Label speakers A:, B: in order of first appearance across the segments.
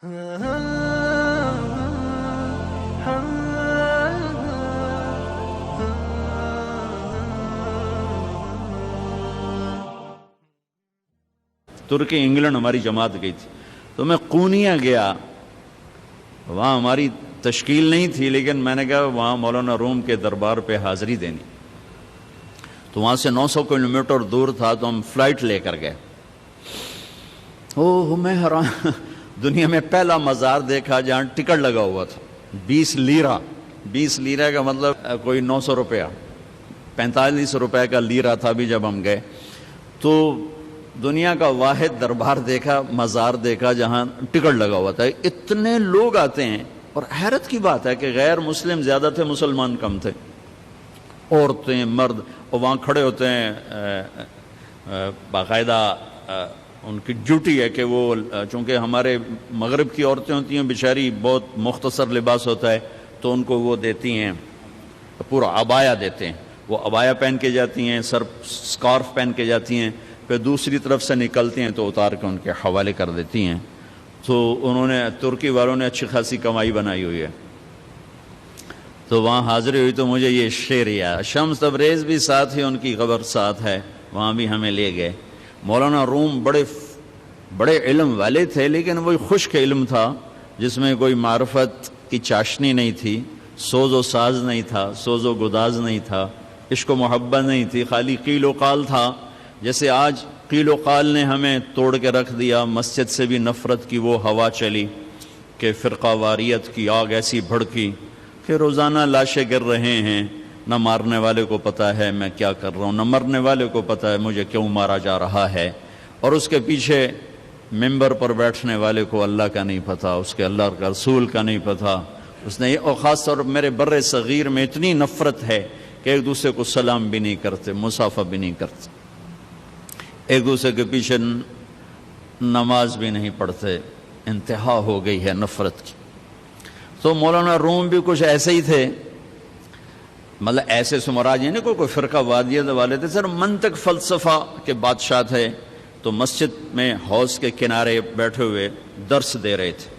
A: ترکی England ہماری جماعت گئی تھی تو میں قونیہ گیا، وہاں ہماری تشکیل نہیں تھی، لیکن میں نے کہا وہاں مولانا روم کے دربار پہ حاضری دینی، تو وہاں سے 900 کلومیٹر دور تھا، تو ہم فلائٹ لے کر گئے۔ میں حیران، دنیا میں پہلا مزار دیکھا جہاں ٹکٹ لگا ہوا تھا 20 لیرہ، 20 لیرہ کا مطلب کوئی 900 روپیہ، 45 روپے کا لیرہ تھا بھی جب ہم گئے۔ تو دنیا کا واحد دربار دیکھا، مزار دیکھا جہاں ٹکٹ لگا ہوا تھا، اتنے لوگ آتے ہیں، اور حیرت کی بات ہے کہ غیر مسلم زیادہ تھے، مسلمان کم تھے، عورتیں مرد، اور وہاں کھڑے ہوتے ہیں، باقاعدہ ان کی ڈیوٹی ہے کہ وہ، چونکہ ہمارے مغرب کی عورتیں ہوتی ہیں بیچاری، بہت مختصر لباس ہوتا ہے، تو ان کو وہ دیتی ہیں پورا عبایا دیتے ہیں، وہ عبایا پہن کے جاتی ہیں، سر سکارف پہن کے جاتی ہیں، پھر دوسری طرف سے نکلتی ہیں تو اتار کے ان کے حوالے کر دیتی ہیں۔ تو انہوں نے، ترکی والوں نے اچھی خاصی کمائی بنائی ہوئی ہے۔ تو وہاں حاضری ہوئی تو مجھے یہ شعر یاد، شمس تبریز بھی ساتھ ہی، ان کی قبر ساتھ ہے، وہاں بھی ہمیں لے گئے۔ مولانا روم بڑے علم والے تھے، لیکن وہی خشک علم تھا جس میں کوئی معرفت کی چاشنی نہیں تھی، سوز و ساز نہیں تھا، سوز و گداز نہیں تھا، عشق و محبت نہیں تھی، خالی قیل و قال تھا۔ جیسے آج قیل و قال نے ہمیں توڑ کے رکھ دیا، مسجد سے بھی نفرت کی وہ ہوا چلی کہ فرقہ واریت کی آگ ایسی بھڑکی کہ روزانہ لاشیں گر رہے ہیں، نہ مارنے والے کو پتہ ہے میں کیا کر رہا ہوں، نہ مرنے والے کو پتہ ہے مجھے کیوں مارا جا رہا ہے، اور اس کے پیچھے ممبر پر بیٹھنے والے کو اللہ کا نہیں پتہ، اس کے اللہ کا رسول کا نہیں پتہ، اس نے، اور خاص طور پر میرے بر صغیر میں اتنی نفرت ہے کہ ایک دوسرے کو سلام بھی نہیں کرتے، مصافحہ بھی نہیں کرتے، ایک دوسرے کے پیچھے نماز بھی نہیں پڑھتے، انتہا ہو گئی ہے نفرت کی۔ تو مولانا روم بھی کچھ ایسے ہی تھے، مطلب ایسے سے مراد یہ نہیں کوئی فرقہ وادیت والے تھے، سر منطق فلسفہ کے بادشاہ تھے۔ تو مسجد میں حوض کے کنارے بیٹھے ہوئے درس دے رہے تھے،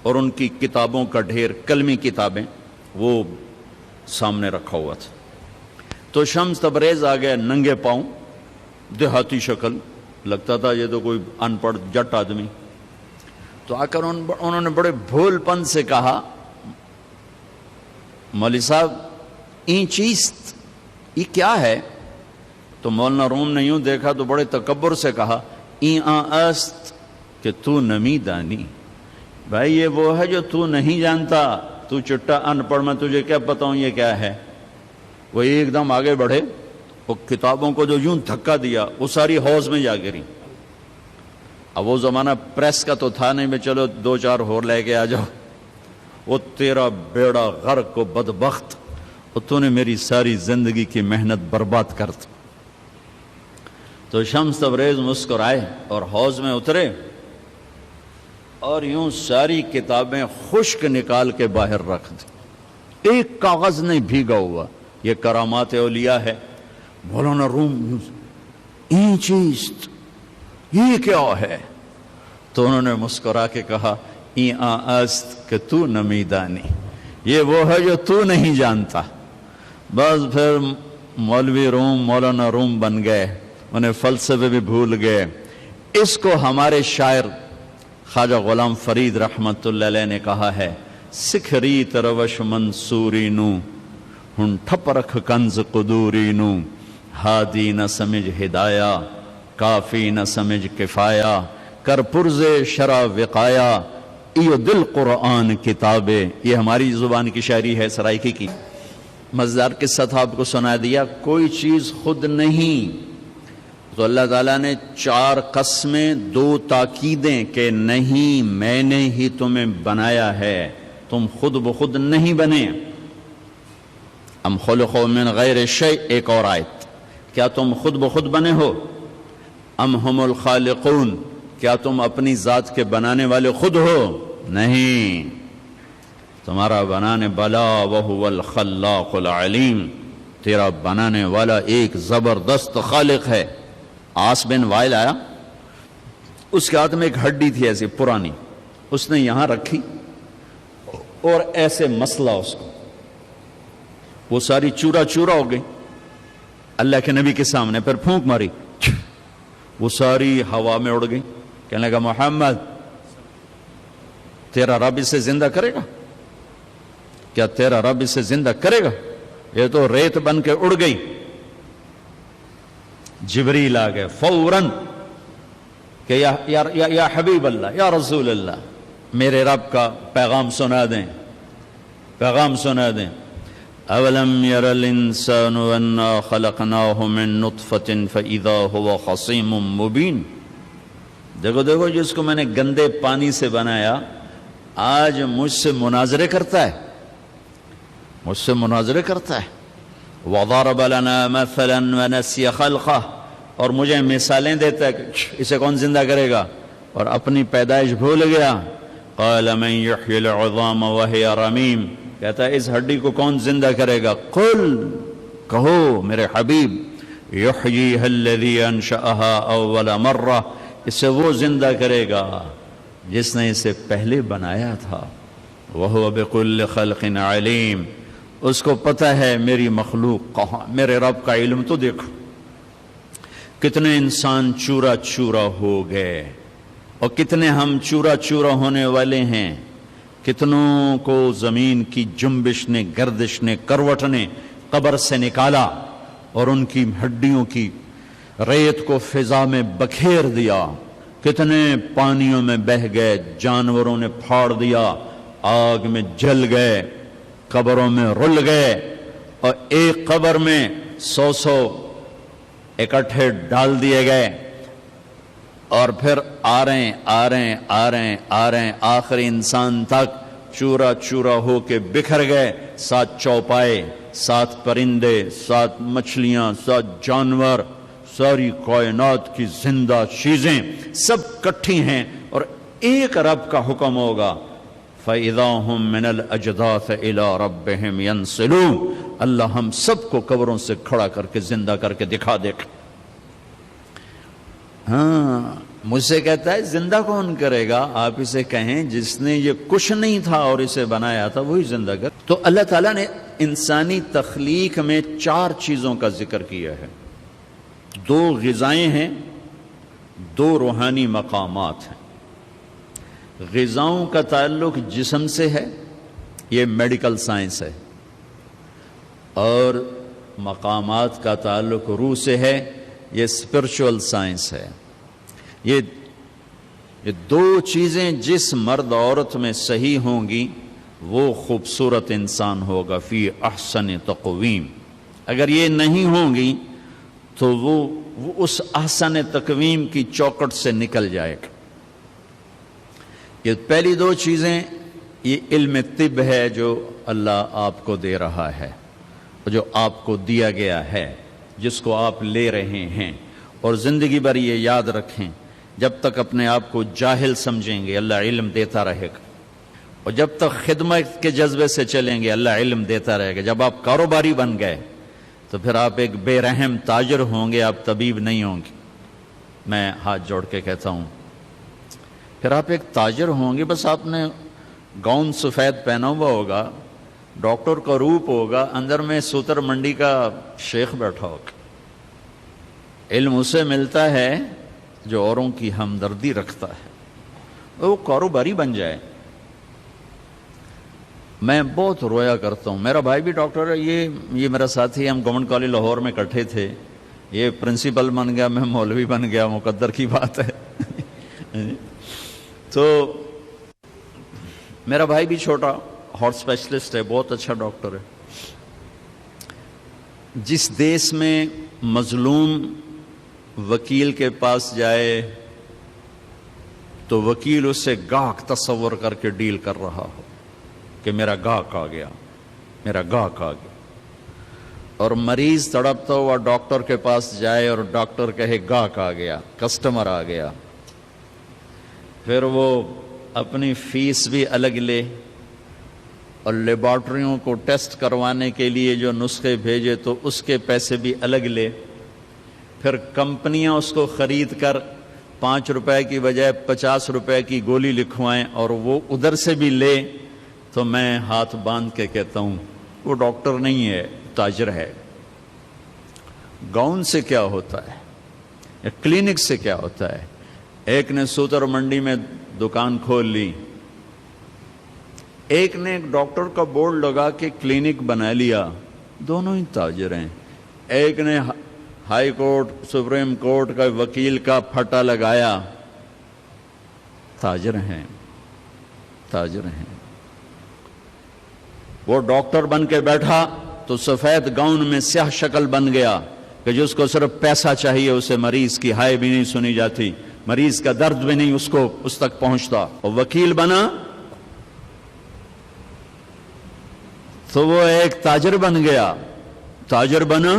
A: اور ان کی کتابوں کا ڈھیر، کلمی کتابیں، وہ سامنے رکھا ہوا تھا۔ تو شمس تبریز آ گیا ننگے پاؤں، دیہاتی شکل، لگتا تھا یہ تو کوئی ان پڑھ جٹ آدمی۔ تو آ کر انہوں نے بڑے بھول پن سے کہا، مولوی صاحب این چیست، یہ کیا ہے؟ تو مولانا روم نے یوں دیکھا تو بڑے تکبر سے کہا، این است کہ تو نمی دانی، بھائی یہ وہ ہے جو تو نہیں جانتا، تو چٹا ان پڑھ، میں تجھے کیا بتاؤں یہ کیا ہے۔ وہ ایک دم آگے بڑھے، وہ کتابوں کو جو یوں دھکا دیا وہ ساری حوض میں جا گری۔ اب وہ زمانہ پریس کا تو تھا نہیں، میں چلو 2-4 اور لے کے آ جاؤ، وہ تیرا بیڑا غرق کو بدبخت، اور تو نے میری ساری زندگی کی محنت برباد کر دی۔ تو شمس تبریز مسکرائے اور حوض میں اترے، اور یوں ساری کتابیں خشک نکال کے باہر رکھ دی، ایک کاغذ نہیں بھیگا ہوا۔ یہ کرامات اولیاء ہے۔ مولانا روم، این چیست، یہ کیا ہے؟ تو انہوں نے مسکرا کے کہا، این است کہ تو نمیدانی، یہ وہ ہے جو تو نہیں جانتا۔ بس پھر مولوی روم مولانا روم بن گئے، انہیں فلسفے بھی بھول گئے۔ اس کو ہمارے شاعر خواجہ غلام فرید رحمت اللہ علیہ نے کہا ہے، سکھری تروش منصوری نو، ہن ٹھپ رکھ کنز قدوری نو، ہادی نہ سمجھ ہدایہ، کافی نہ سمجھ کفایہ، کر پرز شرع وقایا، ایو دل قرآن کتابے۔ یہ ہماری زبان کی شاعری ہے، سرائکی کی۔ مزدار قصہ تھا، آپ کو سنا دیا۔ کوئی چیز خود نہیں، تو اللہ تعالیٰ نے 4 قسمیں، 2 تاکیدیں کہ نہیں، میں نے ہی تمہیں بنایا ہے، تم خود بخود نہیں بنے۔ ام خلقوا من غیر شیء، ایک اور آیت، کیا تم خود بخود بنے ہو؟ ام ہم الخالقون، کیا تم اپنی ذات کے بنانے والے خود ہو؟ نہیں، تمہارا بنانے والا وہو الخلاق العلیم، تیرا بنانے والا ایک زبردست خالق ہے۔ عاص بن وائل آیا، اس کے ہاتھ میں ایک ہڈی تھی ایسی پرانی، اس نے یہاں رکھی اور ایسے مسلا اس کو، وہ ساری چورا چورا ہو گئی اللہ کے نبی کے سامنے، پھر پھونک ماری، وہ ساری ہوا میں اڑ گئی. کہنے لگا محمد تیرا رب اسے زندہ کرے گا؟ کیا تیرا رب اسے زندہ کرے گا؟ یہ تو ریت بن کے اڑ گئی. جبریل آ گئے فوراً کہ یا حبیب اللہ، یا رسول اللہ، میرے رب کا پیغام سنا دیں، پیغام سنا دیں. اولم یر الانسان انا خلقناہ من نطفۃ فاذا هو خصیم مبین. دیکھو دیکھو جس کو میں نے گندے پانی سے بنایا آج مجھ سے مناظرے کرتا ہے، مجھ سے مناظرے کرتا ہے. وضرب لنا مثلا ونسی خلقہ، اور مجھے مثالیں دیتا ہے کہ اسے کون زندہ کرے گا، اور اپنی پیدائش بھول گیا. قال من یحیی العظام وہی رمیم، کہتا ہے اس ہڈی کو کون زندہ کرے گا؟ قل، کہو میرے حبیب، یحییھا الذی انشأھا اول مرہ، اسے وہ زندہ کرے گا جس نے اسے پہلے بنایا تھا. وہو بکل خلق علیم، اس کو پتہ ہے میری مخلوق کہاں. میرے رب کا علم تو دیکھو، کتنے انسان چورا چورا ہو گئے اور کتنے ہم چورا چورا ہونے والے ہیں. کتنوں کو زمین کی جنبش نے، گردش نے، کروٹ نے قبر سے نکالا اور ان کی ہڈیوں کی ریت کو فضا میں بکھیر دیا. کتنے پانیوں میں بہہ گئے، جانوروں نے پھاڑ دیا، آگ میں جل گئے، قبروں میں رل گئے، اور ایک قبر میں 100 اکٹھے ڈال دیے گئے. اور پھر آ رہے ہیں آخری انسان تک چورا چورا ہو کے بکھر گئے. 7 چوپائے، 7 پرندے، 7 مچھلیاں، 7 جانور، ساری کائنات کی زندہ چیزیں سب کٹھی ہیں، اور ایک رب کا حکم ہوگا فَإِذَا هُم مِّنَ الْأَجْدَاثِ إِلَىٰ رَبِّهِمْ يَنْسِلُونَ. اللہ ہم سب کو قبروں سے کھڑا کر کے زندہ کر کے دکھا دے. ہاں مجھ سے کہتا ہے زندہ کون کرے گا؟ آپ اسے کہیں جس نے یہ کچھ نہیں تھا اور اسے بنایا تھا وہی زندہ کر. تو اللہ تعالیٰ نے انسانی تخلیق میں 4 چیزوں کا ذکر کیا ہے. 2 غذائیں ہیں، 2 روحانی مقامات ہیں. غذاؤں کا تعلق جسم سے ہے، یہ میڈیکل سائنس ہے، اور مقامات کا تعلق روح سے ہے، یہ اسپرچول سائنس ہے. یہ 2 چیزیں جس مرد عورت میں صحیح ہوں گی وہ خوبصورت انسان ہوگا فی احسن تقویم. اگر یہ نہیں ہوں گی تو وہ اس احسن تقویم کی چوکٹ سے نکل جائے گا. یہ پہلی 2 چیزیں یہ علم طب ہے جو اللہ آپ کو دے رہا ہے، جو آپ کو دیا گیا ہے، جس کو آپ لے رہے ہیں. اور زندگی بھر یہ یاد رکھیں، جب تک اپنے آپ کو جاہل سمجھیں گے اللہ علم دیتا رہے گا، اور جب تک خدمت کے جذبے سے چلیں گے اللہ علم دیتا رہے گا. جب آپ کاروباری بن گئے تو پھر آپ ایک بے رحم تاجر ہوں گے، آپ طبیب نہیں ہوں گے. میں ہاتھ جوڑ کے کہتا ہوں پھر آپ ایک تاجر ہوں گے. بس آپ نے گاؤن سفید پہنا ہوا ہوگا، ڈاکٹر کا روپ ہوگا، اندر میں سوتر منڈی کا شیخ بیٹھا ہوگا. علم اسے ملتا ہے جو اوروں کی ہمدردی رکھتا ہے، وہ کاروباری بن جائے. میں بہت رویا کرتا ہوں. میرا بھائی بھی ڈاکٹر ہے، یہ میرا ساتھی، ہم گورنمنٹ کالج لاہور میں اکٹھے تھے. یہ پرنسپل بن گیا، میں مولوی بن گیا، مقدر کی بات ہے. تو میرا بھائی بھی چھوٹا ہارٹ اسپیشلسٹ ہے، بہت اچھا ڈاکٹر ہے. جس دیس میں مظلوم وکیل کے پاس جائے تو وکیل اس سے گاہک تصور کر کے ڈیل کر رہا ہو کہ میرا گاہک آ گیا، میرا گاہک آ گیا. اور مریض تڑپتا ہوا ڈاکٹر کے پاس جائے اور ڈاکٹر کہے گاہک آ گیا، کسٹمر آ گیا. پھر وہ اپنی فیس بھی الگ لے اور لیبارٹریوں کو ٹیسٹ کروانے کے لیے جو نسخے بھیجے تو اس کے پیسے بھی الگ لے. پھر کمپنیاں اس کو خرید کر 5 روپے کی بجائے 50 روپے کی گولی لکھوائیں اور وہ ادھر سے بھی لے تو میں ہاتھ باندھ کے کہتا ہوں وہ ڈاکٹر نہیں ہے، تاجر ہے۔ گاؤن سے کیا ہوتا ہے یا کلینک سے کیا ہوتا ہے؟ ایک نے سوتر منڈی میں دکان کھول لی، ایک نے ایک ڈاکٹر کا بورڈ لگا کے کلینک بنا لیا، دونوں ہی تاجر ہیں۔ ایک نے ہائی کورٹ سپریم کورٹ کا وکیل کا پھٹا لگایا، تاجر ہیں، تاجر ہیں۔ وہ ڈاکٹر بن کے بیٹھا تو سفید گاؤن میں سیاہ شکل بن گیا کہ جس کو صرف پیسہ چاہیے، اسے مریض کی ہائے بھی نہیں سنی جاتی، مریض کا درد بھی نہیں اس تک پہنچتا۔ اور وکیل بنا تو وہ ایک تاجر بن گیا، تاجر بنا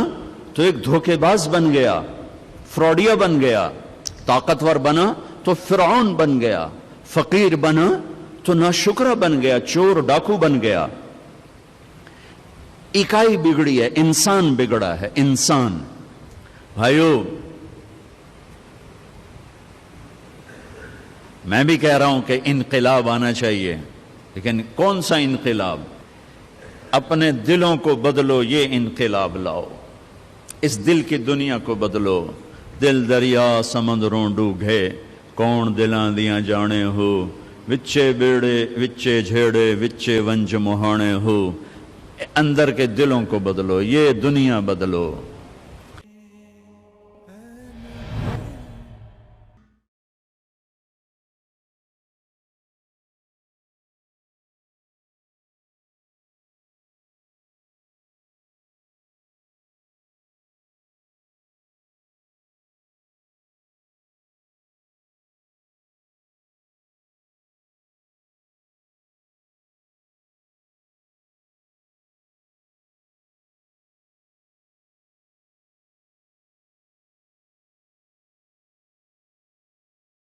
A: تو ایک دھوکے باز بن گیا، فراڈیا بن گیا، طاقتور بنا تو فرعون بن گیا، فقیر بنا تو ناشکرا بن گیا، چور ڈاکو بن گیا۔ اکائی بگڑی ہے، انسان بگڑا ہے، انسان۔ بھائیو، میں بھی کہہ رہا ہوں کہ انقلاب آنا چاہیے، لیکن کون سا انقلاب؟ اپنے دلوں کو بدلو، یہ انقلاب لاؤ، اس دل کی دنیا کو بدلو۔ دل دریا سمندروں ڈوبے، کون دلاں دیاں جانے ہو، وچے بیڑے وچے جھیڑے وچے ونج مہانے ہو۔ اندر کے دلوں کو بدلو، یہ دنیا بدلو۔